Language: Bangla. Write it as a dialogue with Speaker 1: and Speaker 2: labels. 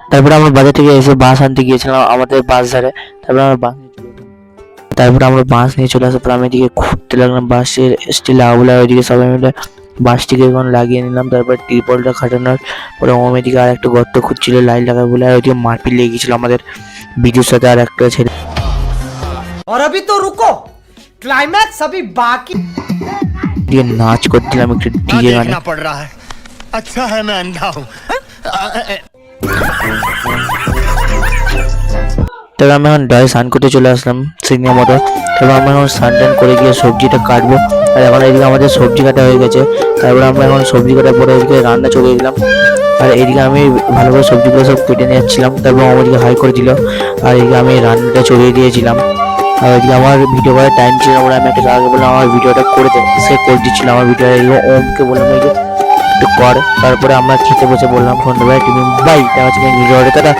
Speaker 1: তারপরে আমরা বাজার থেকে এসে বাস আনতে গিয়েছিলাম আমাদের বাস ধারে। তারপরে আমরা বাস নিয়ে চলে আসার পর আমি এদিকে ঘুরতে লাগলাম, বাসের স্টিল লাগাবো ওইদিকে সবাই মিলে বাসটিকে এখন লাগিয়ে নিলাম। তারপর টিরপলটা খাটানোর পরে ওম এদিকে আর একটা গর্ত খুঁজছিল লাইট লাগাবে বলে, আর ওইদিকে মারপিট লেগে গেছিল আমাদের বিজুর সাথে আর একটা ছেলে।
Speaker 2: और अभी तो रुको, क्लाइमैक्स अभी बाकी।
Speaker 1: দিয়ে নাচ করছিলাম একটু ডিজে গানে।
Speaker 3: पड़ रहा है अच्छा है मैं अंधा हूँ।
Speaker 1: তারপর আমি এখন ডয়ে স্নান করতে চলে আসলাম সিগনাল মতো। তারপর আমরা এখন স্নান টান করে গিয়ে সবজিটা কাটবো। আর এখন এদিকে আমাদের সবজি কাটা হয়ে গেছে। তারপরে আমরা এখন সবজি কাটার পরে এদিকে রান্না চলে দিলাম। আর এদিকে আমি ভালো করে সবজিগুলো সব কেটে নিয়ে যাচ্ছিলাম। তারপর আমাদেরকে হাই করে দিল, আর এদিকে আমি রান্নাটা চড়িয়ে দিয়েছিলাম। আর এদিকে আমার ভিডিও করার টাইম ছিল না বলে আমি একটা আগে বললাম আমার ভিডিওটা করে সে করে দিচ্ছিল আমার ভিডিওটা। এদিকে ওমকে বললাম এই যে একটু কর। তারপরে আমরা খেতে বসে বললাম সন্ধ্যাবেলায় টিফিন বাই, দেখা হচ্ছে ভিডিওটা।